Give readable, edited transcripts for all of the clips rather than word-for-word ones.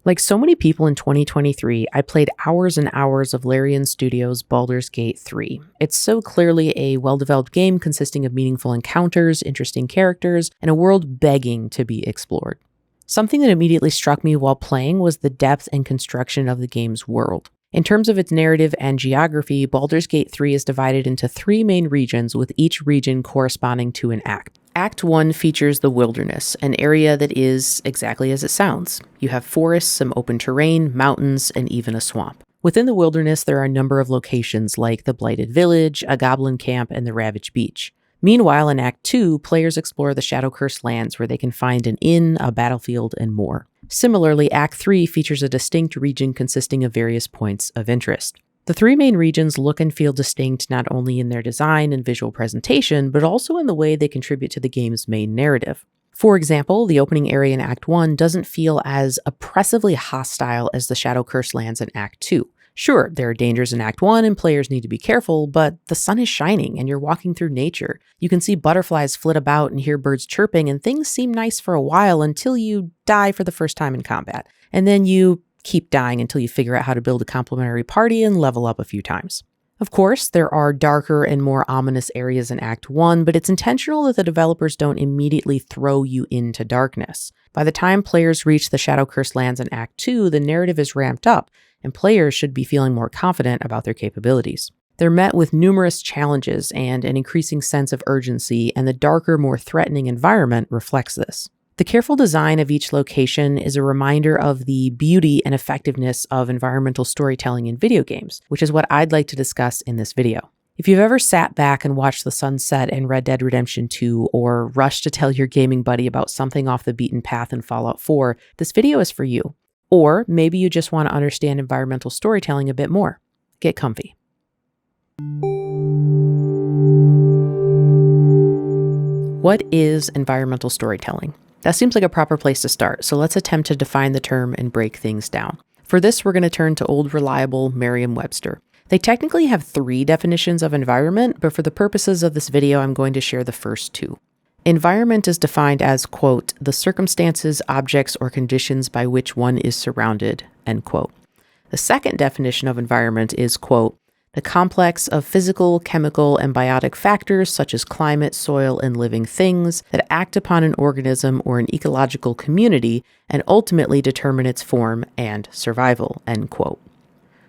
Like so many people in 2023, I played hours and hours of Larian Studios' Baldur's Gate 3. It's so clearly a well-developed game consisting of meaningful encounters, interesting characters, and a world begging to be explored. Something that immediately struck me while playing was the depth and construction of the game's world. In terms of its narrative and geography, Baldur's Gate 3 is divided into 3 main regions, with each region corresponding to an act. Act 1 features the wilderness, an area that is exactly as it sounds. You have forests, some open terrain, mountains, and even a swamp. Within the wilderness, there are a number of locations like the Blighted Village, a goblin camp, and the Ravaged Beach. Meanwhile, in Act 2, players explore the Shadow-Cursed lands where they can find an inn, a battlefield, and more. Similarly, Act 3 features a distinct region consisting of various points of interest. The 3 main regions look and feel distinct not only in their design and visual presentation, but also in the way they contribute to the game's main narrative. For example, the opening area in Act 1 doesn't feel as oppressively hostile as the Shadow-Cursed lands in Act 2. Sure, there are dangers in Act 1 and players need to be careful, but the sun is shining and you're walking through nature. You can see butterflies flit about and hear birds chirping, and things seem nice for a while until you die for the first time in combat. And then you keep dying until you figure out how to build a complementary party and level up a few times. Of course, there are darker and more ominous areas in Act 1, but it's intentional that the developers don't immediately throw you into darkness. By the time players reach the Shadow-Cursed lands in Act 2, the narrative is ramped up, and players should be feeling more confident about their capabilities. They're met with numerous challenges and an increasing sense of urgency, and the darker, more threatening environment reflects this. The careful design of each location is a reminder of the beauty and effectiveness of environmental storytelling in video games, which is what I'd like to discuss in this video. If you've ever sat back and watched the sun set in Red Dead Redemption 2 or rushed to tell your gaming buddy about something off the beaten path in Fallout 4, this video is for you. Or maybe you just want to understand environmental storytelling a bit more. Get comfy. What is environmental storytelling? That seems like a proper place to start, so let's attempt to define the term and break things down. For this, we're going to turn to old reliable Merriam-Webster. They technically have 3 definitions of environment, but for the purposes of this video, I'm going to share the first 2. Environment is defined as, quote, the circumstances, objects, or conditions by which one is surrounded, end quote. The second definition of environment is, quote, the complex of physical, chemical, and biotic factors such as climate, soil, and living things that act upon an organism or an ecological community and ultimately determine its form and survival, end quote.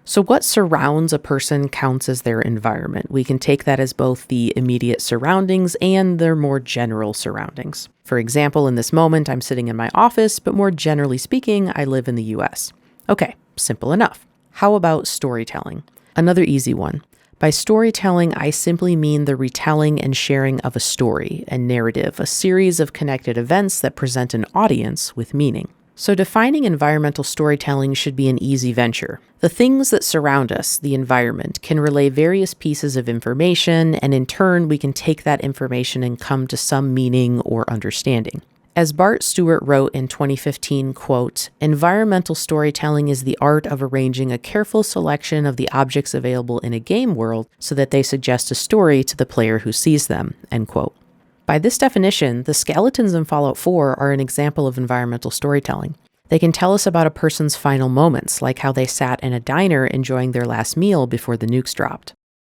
So what surrounds a person counts as their environment. We can take that as both the immediate surroundings and their more general surroundings. For example, in this moment, I'm sitting in my office, but more generally speaking, I live in the US. Okay, simple enough. How about storytelling? Another easy one. By storytelling, I simply mean the retelling and sharing of a story, a narrative, a series of connected events that present an audience with meaning. So defining environmental storytelling should be an easy venture. The things that surround us, the environment, can relay various pieces of information, and in turn, we can take that information and come to some meaning or understanding. As Bart Stewart wrote in 2015, quote, environmental storytelling is the art of arranging a careful selection of the objects available in a game world so that they suggest a story to the player who sees them, end quote. By this definition, the skeletons in Fallout 4 are an example of environmental storytelling. They can tell us about a person's final moments, like how they sat in a diner enjoying their last meal before the nukes dropped.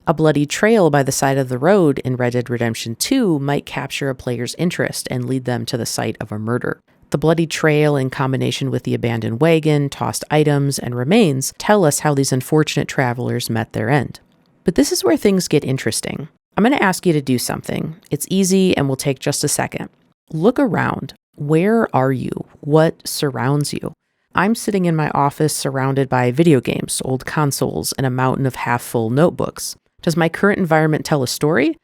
A bloody trail by the side of the road in Red Dead Redemption 2 might capture a player's interest and lead them to the site of a murder. The bloody trail, in combination with the abandoned wagon, tossed items, and remains, tell us how these unfortunate travelers met their end. But this is where things get interesting. I'm going to ask you to do something. It's easy and will take just a second. Look around. Where are you? What surrounds you? I'm sitting in my office surrounded by video games, old consoles, and a mountain of half-full notebooks. Does my current environment tell a story?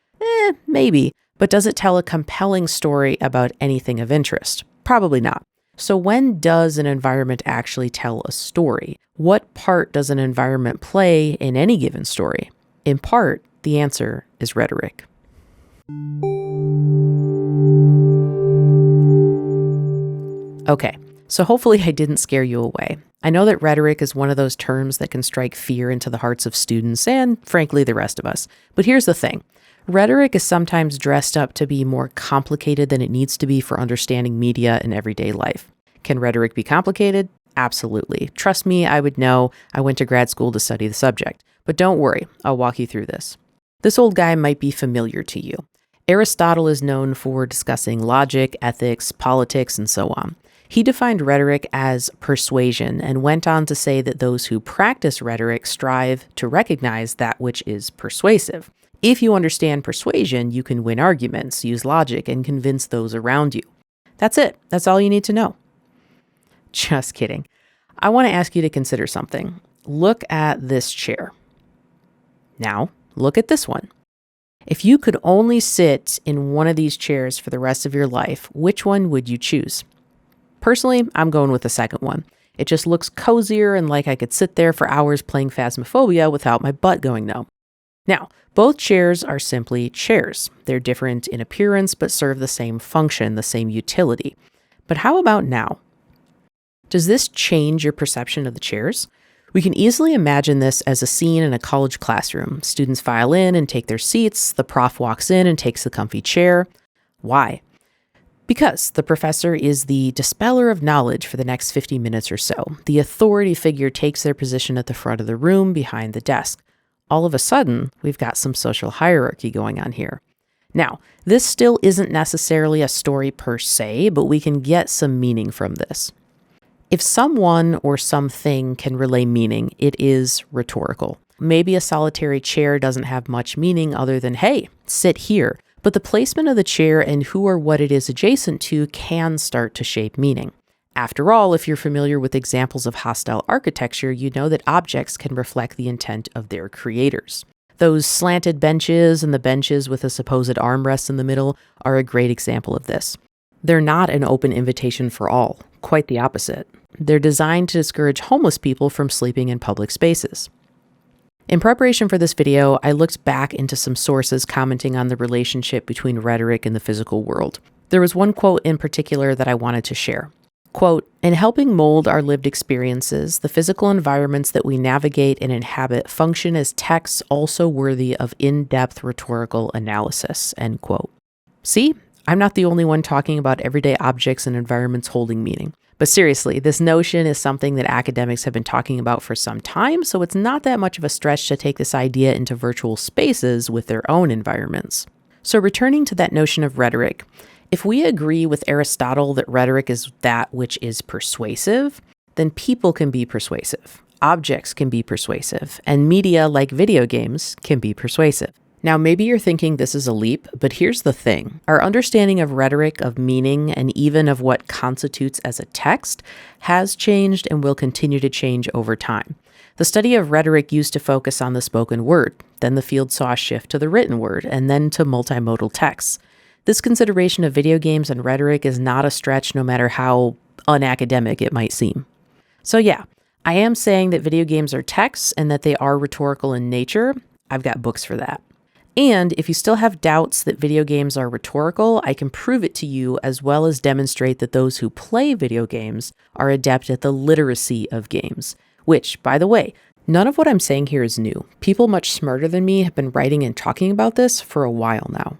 Maybe. But does it tell a compelling story about anything of interest? Probably not. So when does an environment actually tell a story? What part does an environment play in any given story? In part, the answer is rhetoric. Okay, so hopefully I didn't scare you away. I know that rhetoric is one of those terms that can strike fear into the hearts of students and, frankly, the rest of us. But here's the thing. Rhetoric is sometimes dressed up to be more complicated than it needs to be for understanding media in everyday life. Can rhetoric be complicated? Absolutely. Trust me, I would know. I went to grad school to study the subject. But don't worry, I'll walk you through this. This old guy might be familiar to you. Aristotle is known for discussing logic, ethics, politics, and so on. He defined rhetoric as persuasion and went on to say that those who practice rhetoric strive to recognize that which is persuasive. If you understand persuasion, you can win arguments, use logic, and convince those around you. That's it. That's all you need to know. Just kidding. I want to ask you to consider something. Look at this chair. Now, look at this one. If you could only sit in one of these chairs for the rest of your life, which one would you choose? Personally, I'm going with the second one. It just looks cozier and like I could sit there for hours playing Phasmophobia without my butt going numb. Now, both chairs are simply chairs. They're different in appearance, but serve the same function, the same utility. But how about now? Does this change your perception of the chairs? We can easily imagine this as a scene in a college classroom. Students file in and take their seats. The prof walks in and takes the comfy chair. Why? Because the professor is the dispeller of knowledge for the next 50 minutes or so. The authority figure takes their position at the front of the room behind the desk. All of a sudden, we've got some social hierarchy going on here. Now, this still isn't necessarily a story per se, but we can get some meaning from this. If someone or something can relay meaning, it is rhetorical. Maybe a solitary chair doesn't have much meaning other than, hey, sit here. But the placement of the chair and who or what it is adjacent to can start to shape meaning. After all, if you're familiar with examples of hostile architecture, you know that objects can reflect the intent of their creators. Those slanted benches and the benches with a supposed armrest in the middle are a great example of this. They're not an open invitation for all, quite the opposite. They're designed to discourage homeless people from sleeping in public spaces. In preparation for this video, I looked back into some sources commenting on the relationship between rhetoric and the physical world. There was one quote in particular that I wanted to share. Quote, "In helping mold our lived experiences, the physical environments that we navigate and inhabit function as texts also worthy of in-depth rhetorical analysis." End quote. See, I'm not the only one talking about everyday objects and environments holding meaning. But seriously, this notion is something that academics have been talking about for some time, so it's not that much of a stretch to take this idea into virtual spaces with their own environments. So returning to that notion of rhetoric, if we agree with Aristotle that rhetoric is that which is persuasive, then people can be persuasive, objects can be persuasive, and media like video games can be persuasive. Now, maybe you're thinking this is a leap, but here's the thing. Our understanding of rhetoric, of meaning, and even of what constitutes as a text has changed and will continue to change over time. The study of rhetoric used to focus on the spoken word. Then the field saw a shift to the written word, and then to multimodal texts. This consideration of video games and rhetoric is not a stretch, no matter how unacademic it might seem. So yeah, I am saying that video games are texts and that they are rhetorical in nature. I've got books for that. And if you still have doubts that video games are rhetorical, I can prove it to you, as well as demonstrate that those who play video games are adept at the literacy of games. Which, by the way, none of what I'm saying here is new. People much smarter than me have been writing and talking about this for a while now.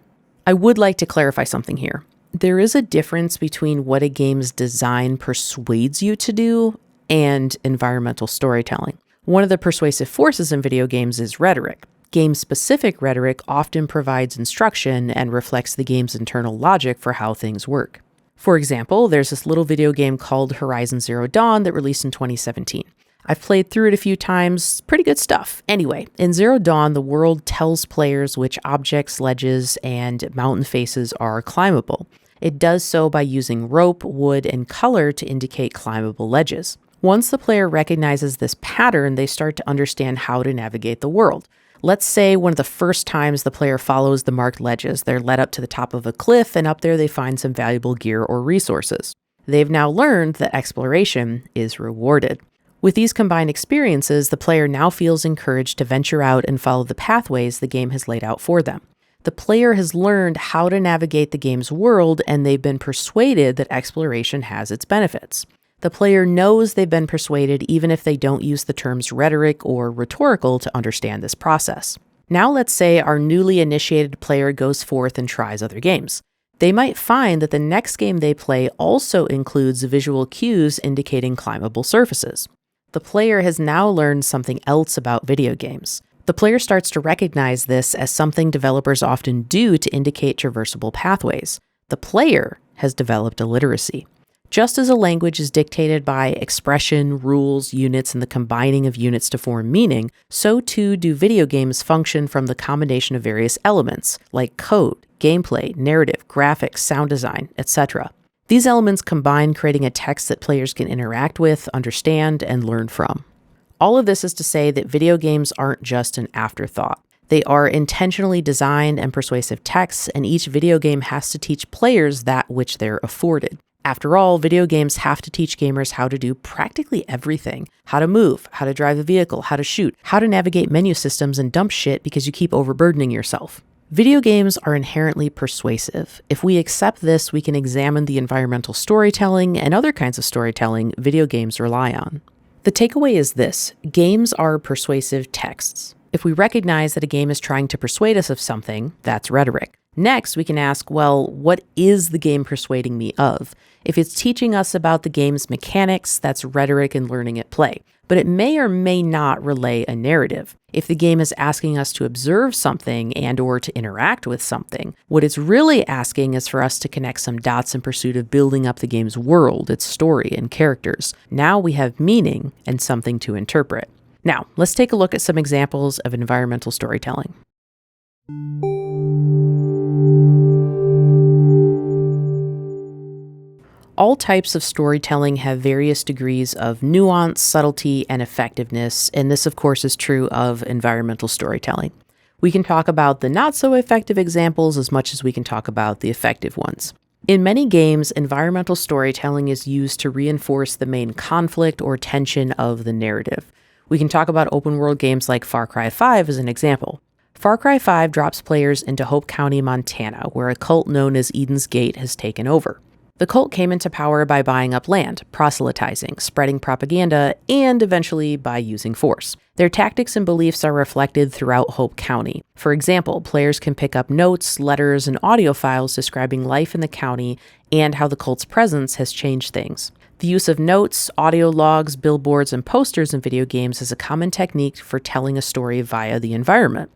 I would like to clarify something here. There is a difference between what a game's design persuades you to do and environmental storytelling. One of the persuasive forces in video games is rhetoric. Game-specific rhetoric often provides instruction and reflects the game's internal logic for how things work. For example, there's this little video game called Horizon Zero Dawn that released in 2017. I've played through it a few times, pretty good stuff. Anyway, in Zero Dawn, the world tells players which objects, ledges, and mountain faces are climbable. It does so by using rope, wood, and color to indicate climbable ledges. Once the player recognizes this pattern, they start to understand how to navigate the world. Let's say one of the first times the player follows the marked ledges, they're led up to the top of a cliff, and up there they find some valuable gear or resources. They've now learned that exploration is rewarded. With these combined experiences, the player now feels encouraged to venture out and follow the pathways the game has laid out for them. The player has learned how to navigate the game's world, and they've been persuaded that exploration has its benefits. The player knows they've been persuaded even if they don't use the terms rhetoric or rhetorical to understand this process. Now let's say our newly initiated player goes forth and tries other games. They might find that the next game they play also includes visual cues indicating climbable surfaces. The player has now learned something else about video games. The player starts to recognize this as something developers often do to indicate traversable pathways. The player has developed a literacy. Just as a language is dictated by expression, rules, units, and the combining of units to form meaning, so too do video games function from the combination of various elements, like code, gameplay, narrative, graphics, sound design, etc. These elements combine, creating a text that players can interact with, understand, and learn from. All of this is to say that video games aren't just an afterthought. They are intentionally designed and persuasive texts, and each video game has to teach players that which they're afforded. After all, video games have to teach gamers how to do practically everything. How to move, how to drive a vehicle, how to shoot, how to navigate menu systems and dump shit because you keep overburdening yourself. Video games are inherently persuasive. If we accept this, we can examine the environmental storytelling and other kinds of storytelling video games rely on. The takeaway is this: games are persuasive texts. If we recognize that a game is trying to persuade us of something, that's rhetoric. Next, we can ask, well, what is the game persuading me of? If it's teaching us about the game's mechanics, that's rhetoric and learning at play. But it may or may not relay a narrative. If the game is asking us to observe something and or to interact with something, what it's really asking is for us to connect some dots in pursuit of building up the game's world, its story, and characters. Now we have meaning and something to interpret. Now, let's take a look at some examples of environmental storytelling. All types of storytelling have various degrees of nuance, subtlety, and effectiveness, and this, of course, is true of environmental storytelling. We can talk about the not-so-effective examples as much as we can talk about the effective ones. In many games, environmental storytelling is used to reinforce the main conflict or tension of the narrative. We can talk about open-world games like Far Cry 5 as an example. Far Cry 5 drops players into Hope County, Montana, where a cult known as Eden's Gate has taken over. The cult came into power by buying up land, proselytizing, spreading propaganda, and eventually by using force. Their tactics and beliefs are reflected throughout Hope County. For example, players can pick up notes, letters, and audio files describing life in the county and how the cult's presence has changed things. The use of notes, audio logs, billboards, and posters in video games is a common technique for telling a story via the environment.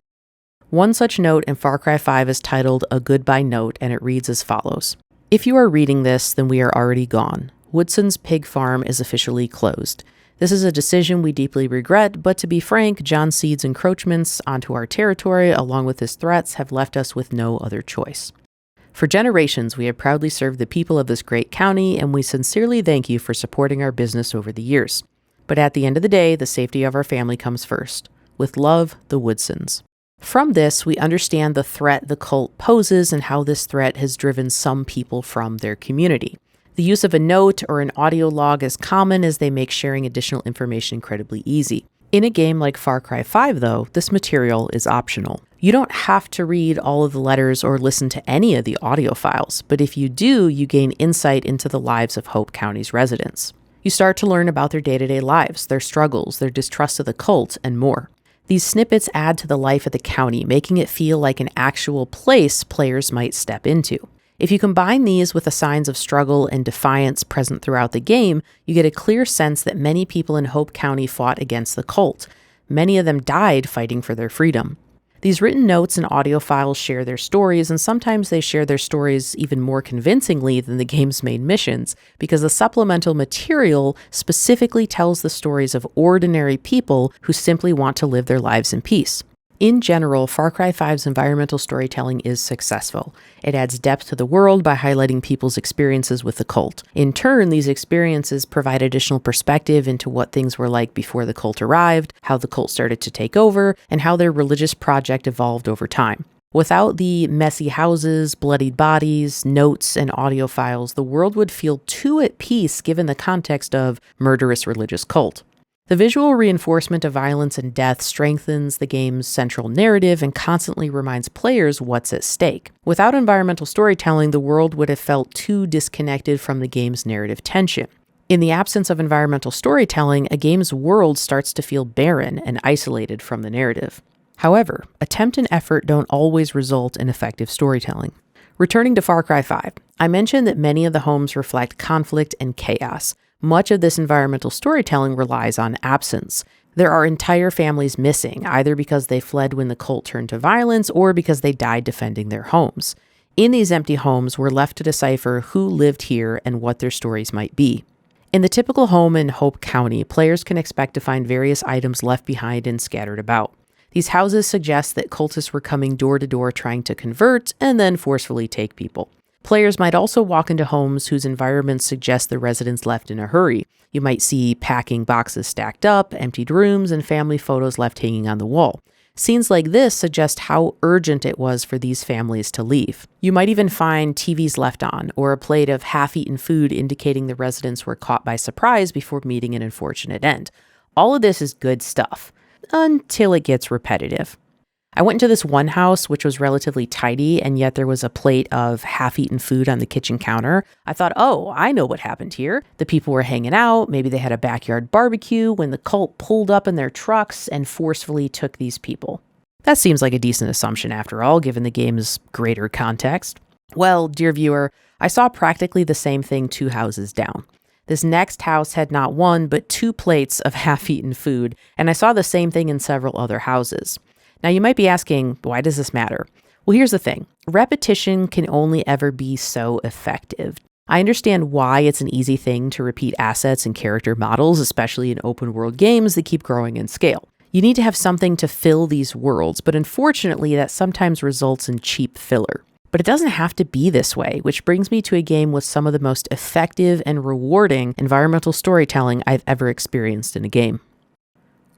One such note in Far Cry 5 is titled A Goodbye Note, and it reads as follows. If you are reading this, then we are already gone. Woodson's pig farm is officially closed. This is a decision we deeply regret, but to be frank, John Seed's encroachments onto our territory, along with his threats, have left us with no other choice. For generations, we have proudly served the people of this great county, and we sincerely thank you for supporting our business over the years. But at the end of the day, the safety of our family comes first. With love, the Woodsons. From this, we understand the threat the cult poses and how this threat has driven some people from their community. The use of a note or an audio log is common as they make sharing additional information incredibly easy. In a game like Far Cry 5, though, this material is optional. You don't have to read all of the letters or listen to any of the audio files, but if you do, you gain insight into the lives of Hope County's residents. You start to learn about their day-to-day lives, their struggles, their distrust of the cult, and more. These snippets add to the life of the county, making it feel like an actual place players might step into. If you combine these with the signs of struggle and defiance present throughout the game, you get a clear sense that many people in Hope County fought against the cult. Many of them died fighting for their freedom. These written notes and audio files share their stories, and sometimes they share their stories even more convincingly than the game's main missions, because the supplemental material specifically tells the stories of ordinary people who simply want to live their lives in peace. In general, Far Cry 5's environmental storytelling is successful. It adds depth to the world by highlighting people's experiences with the cult. In turn, these experiences provide additional perspective into what things were like before the cult arrived, how the cult started to take over, and how their religious project evolved over time. Without the messy houses, bloodied bodies, notes, and audio files, the world would feel too at peace given the context of murderous religious cult. The visual reinforcement of violence and death strengthens the game's central narrative and constantly reminds players what's at stake. Without environmental storytelling, the world would have felt too disconnected from the game's narrative tension. In the absence of environmental storytelling, a game's world starts to feel barren and isolated from the narrative. However, attempt and effort don't always result in effective storytelling. Returning to Far Cry 5, I mentioned that many of the homes reflect conflict and chaos. Much of this environmental storytelling relies on absence. There are entire families missing, either because they fled when the cult turned to violence or because they died defending their homes. In these empty homes, we're left to decipher who lived here and what their stories might be. In the typical home in Hope County, players can expect to find various items left behind and scattered about. These houses suggest that cultists were coming door to door trying to convert and then forcefully take people. Players might also walk into homes whose environments suggest the residents left in a hurry. You might see packing boxes stacked up, emptied rooms, and family photos left hanging on the wall. Scenes like this suggest how urgent it was for these families to leave. You might even find TVs left on, or a plate of half-eaten food indicating the residents were caught by surprise before meeting an unfortunate end. All of this is good stuff, until it gets repetitive. I went into this one house, which was relatively tidy, and yet there was a plate of half-eaten food on the kitchen counter. I thought, oh, I know what happened here. The people were hanging out, maybe they had a backyard barbecue when the cult pulled up in their trucks and forcefully took these people. That seems like a decent assumption after all, given the game's greater context. Well, dear viewer, I saw practically the same thing 2 houses down. This next house had not 1, but 2 plates of half-eaten food, and I saw the same thing in several other houses. Now, you might be asking, why does this matter? Well, here's the thing. Repetition can only ever be so effective. I understand why it's an easy thing to repeat assets and character models, especially in open world games that keep growing in scale. You need to have something to fill these worlds, but unfortunately, that sometimes results in cheap filler. But it doesn't have to be this way, which brings me to a game with some of the most effective and rewarding environmental storytelling I've ever experienced in a game.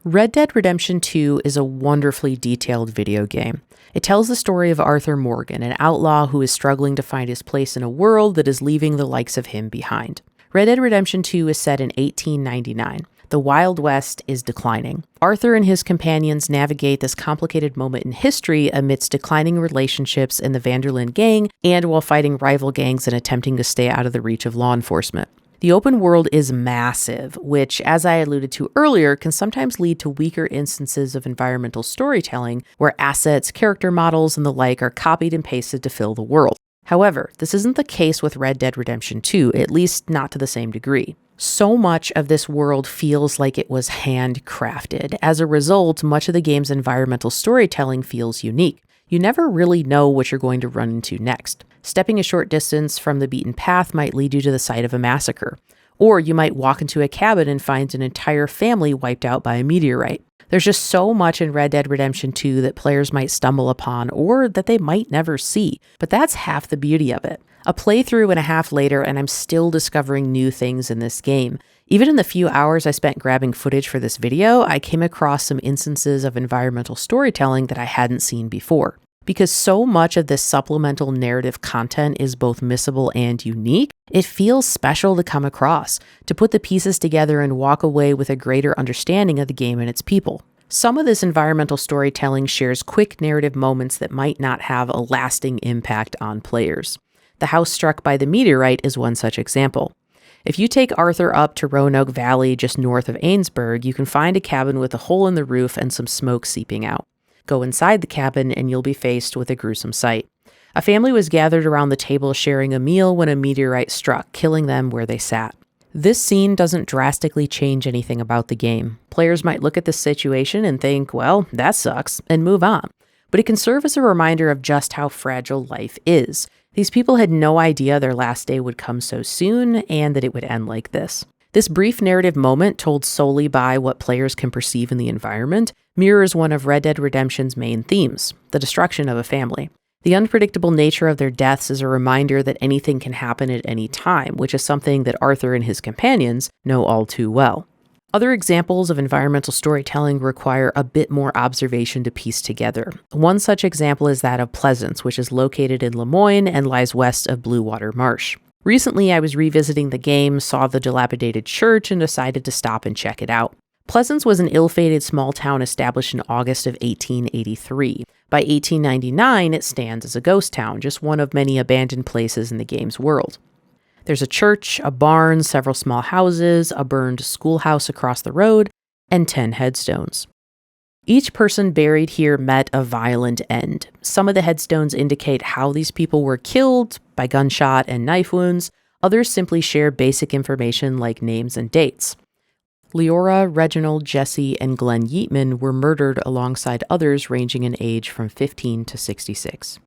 Red Dead Redemption 2 is a wonderfully detailed video game. It tells the story of Arthur Morgan, an outlaw who is struggling to find his place in a world that is leaving the likes of him behind. Red Dead Redemption 2 is set in 1899. The Wild West is declining. Arthur and his companions navigate this complicated moment in history amidst declining relationships in the Vanderlyn gang and while fighting rival gangs and attempting to stay out of the reach of law enforcement. The open world is massive, which, as I alluded to earlier, can sometimes lead to weaker instances of environmental storytelling where assets, character models, and the like are copied and pasted to fill the world. However, this isn't the case with Red Dead Redemption 2, at least not to the same degree. So much of this world feels like it was handcrafted. As a result, much of the game's environmental storytelling feels unique. You never really know what you're going to run into next. Stepping a short distance from the beaten path might lead you to the site of a massacre. Or you might walk into a cabin and find an entire family wiped out by a meteorite. There's just so much in Red Dead Redemption 2 that players might stumble upon or that they might never see. But that's half the beauty of it. A playthrough and a half later, and I'm still discovering new things in this game. Even in the few hours I spent grabbing footage for this video, I came across some instances of environmental storytelling that I hadn't seen before. Because so much of this supplemental narrative content is both missable and unique, it feels special to come across, to put the pieces together and walk away with a greater understanding of the game and its people. Some of this environmental storytelling shares quick narrative moments that might not have a lasting impact on players. The house struck by the meteorite is one such example. If you take Arthur up to Roanoke Valley just north of Ainsburg, you can find a cabin with a hole in the roof and some smoke seeping out. Go inside the cabin and you'll be faced with a gruesome sight. A family was gathered around the table sharing a meal when a meteorite struck, killing them where they sat. This scene doesn't drastically change anything about the game. Players might look at this situation and think, well, that sucks, and move on. But it can serve as a reminder of just how fragile life is. These people had no idea their last day would come so soon and that it would end like this. This brief narrative moment, told solely by what players can perceive in the environment, mirrors one of Red Dead Redemption's main themes, the destruction of a family. The unpredictable nature of their deaths is a reminder that anything can happen at any time, which is something that Arthur and his companions know all too well. Other examples of environmental storytelling require a bit more observation to piece together. One such example is that of Pleasance, which is located in Lemoyne and lies west of Blue Water Marsh. Recently, I was revisiting the game, saw the dilapidated church, and decided to stop and check it out. Pleasance was an ill-fated small town established in August of 1883. By 1899, it stands as a ghost town, just one of many abandoned places in the game's world. There's a church, a barn, several small houses, a burned schoolhouse across the road, and 10 headstones. Each person buried here met a violent end. Some of the headstones indicate how these people were killed by gunshot and knife wounds. Others simply share basic information like names and dates. Leora, Reginald, Jesse, and Glenn Yeatman were murdered alongside others ranging in age from 15 to 66.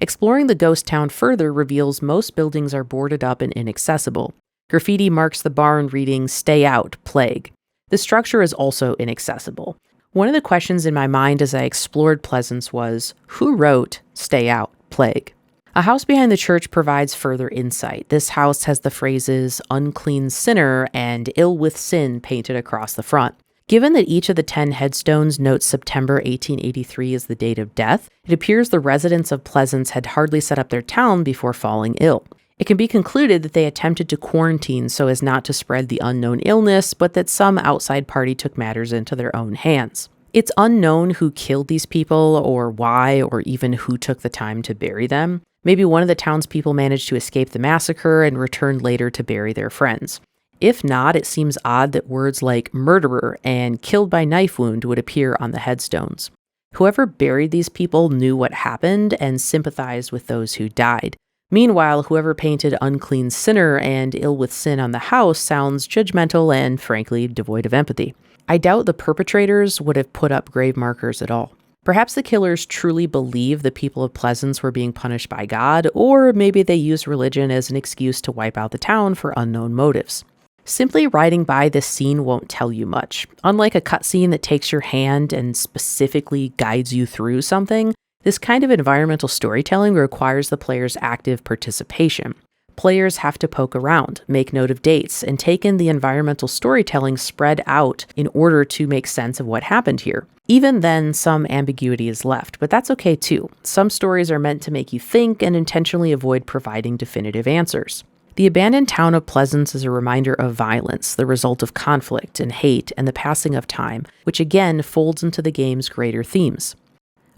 Exploring the ghost town further reveals most buildings are boarded up and inaccessible. Graffiti marks the barn reading, "Stay out, plague." The structure is also inaccessible. One of the questions in my mind as I explored Pleasance was, who wrote "Stay out, plague"? A house behind the church provides further insight. This house has the phrases "unclean sinner" and "ill with sin" painted across the front. Given that each of the 10 headstones notes September 1883 as the date of death, it appears the residents of Pleasance had hardly set up their town before falling ill. It can be concluded that they attempted to quarantine so as not to spread the unknown illness, but that some outside party took matters into their own hands. It's unknown who killed these people, or why, or even who took the time to bury them. Maybe one of the townspeople managed to escape the massacre and returned later to bury their friends. If not, it seems odd that words like murderer and killed by knife wound would appear on the headstones. Whoever buried these people knew what happened and sympathized with those who died. Meanwhile, whoever painted unclean sinner and ill with sin on the house sounds judgmental and, frankly, devoid of empathy. I doubt the perpetrators would have put up grave markers at all. Perhaps the killers truly believed the people of Pleasance were being punished by God, or maybe they used religion as an excuse to wipe out the town for unknown motives. Simply riding by this scene won't tell you much. Unlike a cutscene that takes your hand and specifically guides you through something, this kind of environmental storytelling requires the player's active participation. Players have to poke around, make note of dates, and take in the environmental storytelling spread out in order to make sense of what happened here. Even then, some ambiguity is left, but that's okay too. Some stories are meant to make you think and intentionally avoid providing definitive answers. The abandoned town of Pleasance is a reminder of violence, the result of conflict and hate and the passing of time, which again folds into the game's greater themes.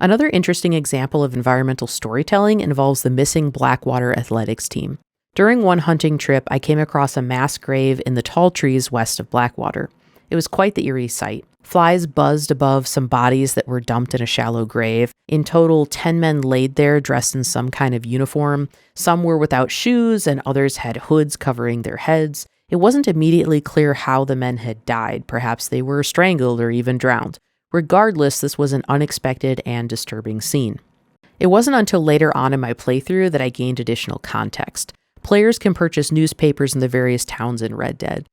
Another interesting example of environmental storytelling involves the missing Blackwater athletics team. During one hunting trip, I came across a mass grave in the tall trees west of Blackwater. It was quite the eerie sight. Flies buzzed above some bodies that were dumped in a shallow grave. In total, 10 men laid there dressed in some kind of uniform. Some were without shoes and others had hoods covering their heads. It wasn't immediately clear how the men had died. Perhaps they were strangled or even drowned. Regardless, this was an unexpected and disturbing scene. It wasn't until later on in my playthrough that I gained additional context. Players can purchase newspapers in the various towns in Red Dead.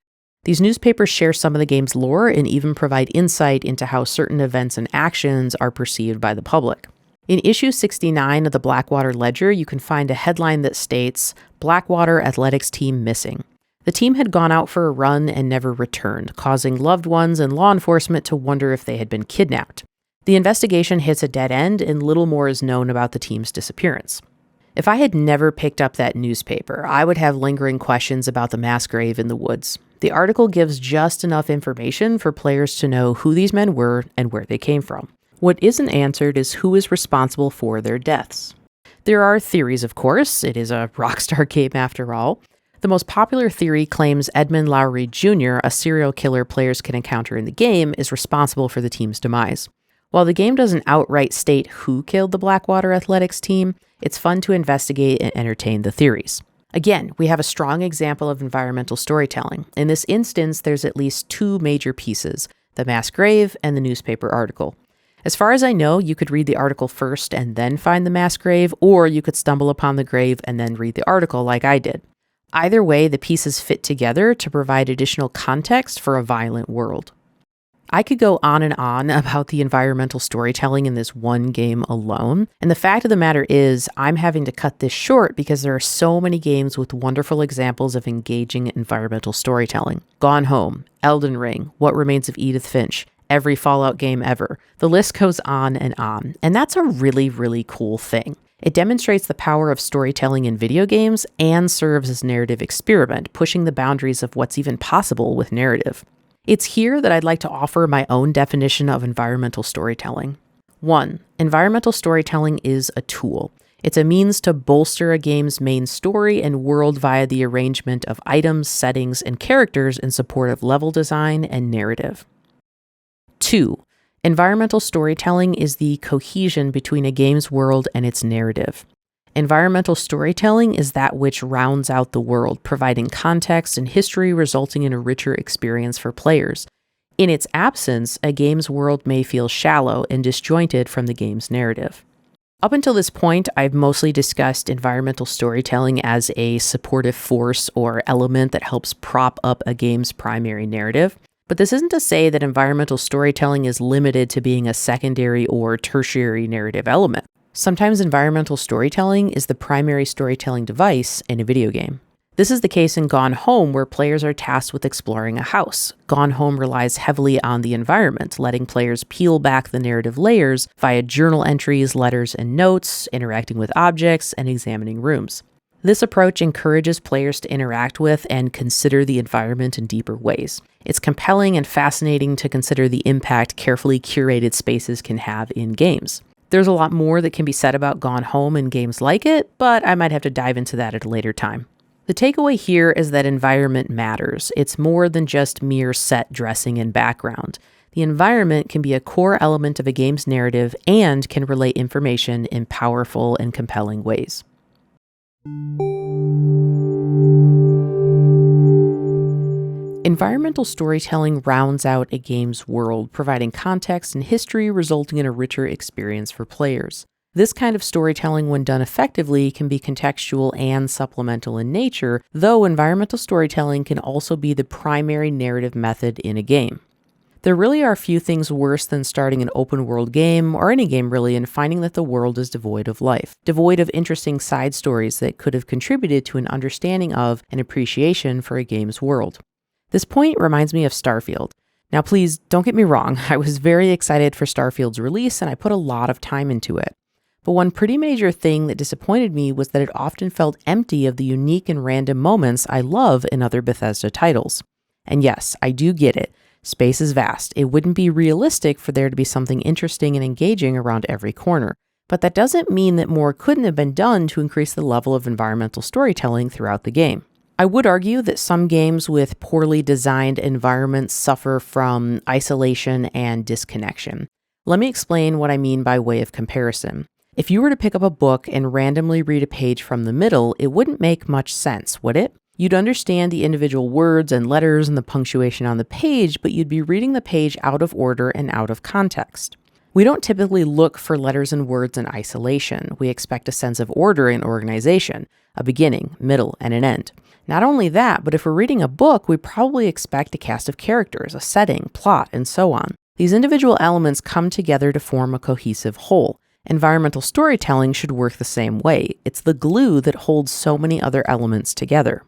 These newspapers share some of the game's lore and even provide insight into how certain events and actions are perceived by the public. In issue 69 of the Blackwater Ledger, you can find a headline that states, "Blackwater Athletics Team Missing." The team had gone out for a run and never returned, causing loved ones and law enforcement to wonder if they had been kidnapped. The investigation hits a dead end and little more is known about the team's disappearance. If I had never picked up that newspaper, I would have lingering questions about the mass grave in the woods. The article gives just enough information for players to know who these men were and where they came from. What isn't answered is who is responsible for their deaths. There are theories, of course. It is a Rockstar game after all. The most popular theory claims Edmund Lowry Jr., a serial killer players can encounter in the game, is responsible for the team's demise. While the game doesn't outright state who killed the Blackwater athletics team, it's fun to investigate and entertain the theories. Again, we have a strong example of environmental storytelling. In this instance, there's at least two major pieces, the mass grave and the newspaper article. As far as I know, you could read the article first and then find the mass grave, or you could stumble upon the grave and then read the article like I did. Either way, the pieces fit together to provide additional context for a violent world. I could go on and on about the environmental storytelling in this one game alone, and the fact of the matter is, I'm having to cut this short because there are so many games with wonderful examples of engaging environmental storytelling. Gone Home, Elden Ring, What Remains of Edith Finch, every Fallout game ever. The list goes on, and that's a really, really cool thing. It demonstrates the power of storytelling in video games and serves as narrative experiment, pushing the boundaries of what's even possible with narrative. It's here that I'd like to offer my own definition of environmental storytelling. 1. Environmental storytelling is a tool. It's a means to bolster a game's main story and world via the arrangement of items, settings, and characters in support of level design and narrative. 2. Environmental storytelling is the cohesion between a game's world and its narrative. Environmental storytelling is that which rounds out the world, providing context and history, resulting in a richer experience for players. In its absence, a game's world may feel shallow and disjointed from the game's narrative. Up until this point, I've mostly discussed environmental storytelling as a supportive force or element that helps prop up a game's primary narrative. But this isn't to say that environmental storytelling is limited to being a secondary or tertiary narrative element. Sometimes environmental storytelling is the primary storytelling device in a video game. This is the case in Gone Home, where players are tasked with exploring a house. Gone Home relies heavily on the environment, letting players peel back the narrative layers via journal entries, letters, and notes, interacting with objects, and examining rooms. This approach encourages players to interact with and consider the environment in deeper ways. It's compelling and fascinating to consider the impact carefully curated spaces can have in games. There's a lot more that can be said about Gone Home and games like it, but I might have to dive into that at a later time. The takeaway here is that environment matters. It's more than just mere set dressing and background. The environment can be a core element of a game's narrative and can relay information in powerful and compelling ways. Environmental storytelling rounds out a game's world, providing context and history, resulting in a richer experience for players. This kind of storytelling, when done effectively, can be contextual and supplemental in nature, though environmental storytelling can also be the primary narrative method in a game. There really are few things worse than starting an open-world game, or any game really, and finding that the world is devoid of life, devoid of interesting side stories that could have contributed to an understanding of and appreciation for a game's world. This point reminds me of Starfield. Now please, don't get me wrong, I was very excited for Starfield's release and I put a lot of time into it. But one pretty major thing that disappointed me was that it often felt empty of the unique and random moments I love in other Bethesda titles. And yes, I do get it. Space is vast. It wouldn't be realistic for there to be something interesting and engaging around every corner. But that doesn't mean that more couldn't have been done to increase the level of environmental storytelling throughout the game. I would argue that some games with poorly designed environments suffer from isolation and disconnection. Let me explain what I mean by way of comparison. If you were to pick up a book and randomly read a page from the middle, it wouldn't make much sense, would it? You'd understand the individual words and letters and the punctuation on the page, but you'd be reading the page out of order and out of context. We don't typically look for letters and words in isolation. We expect a sense of order and organization, a beginning, middle, and an end. Not only that, but if we're reading a book, we probably expect a cast of characters, a setting, plot, and so on. These individual elements come together to form a cohesive whole. Environmental storytelling should work the same way. It's the glue that holds so many other elements together.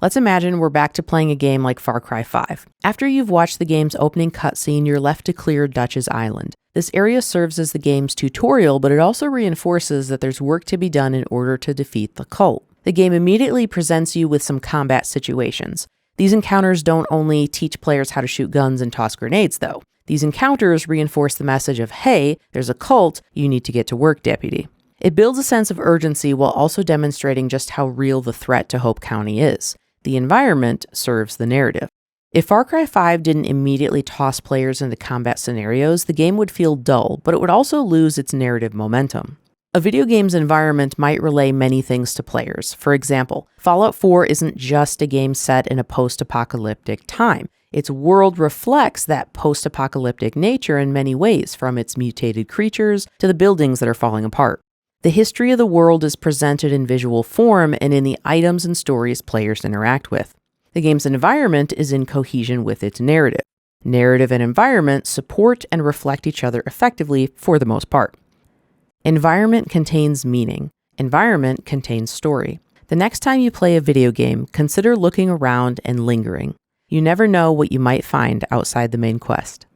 Let's imagine we're back to playing a game like Far Cry 5. After you've watched the game's opening cutscene, you're left to clear Dutch's Island. This area serves as the game's tutorial, but it also reinforces that there's work to be done in order to defeat the cult. The game immediately presents you with some combat situations. These encounters don't only teach players how to shoot guns and toss grenades, though. These encounters reinforce the message of, hey, there's a cult, you need to get to work, deputy. It builds a sense of urgency while also demonstrating just how real the threat to Hope County is. The environment serves the narrative. If Far Cry 5 didn't immediately toss players into combat scenarios, the game would feel dull, but it would also lose its narrative momentum. A video game's environment might relay many things to players. For example, Fallout 4 isn't just a game set in a post-apocalyptic time. Its world reflects that post-apocalyptic nature in many ways, from its mutated creatures to the buildings that are falling apart. The history of the world is presented in visual form and in the items and stories players interact with. The game's environment is in cohesion with its narrative. Narrative and environment support and reflect each other effectively for the most part. Environment contains meaning. Environment contains story. The next time you play a video game, consider looking around and lingering. You never know what you might find outside the main quest.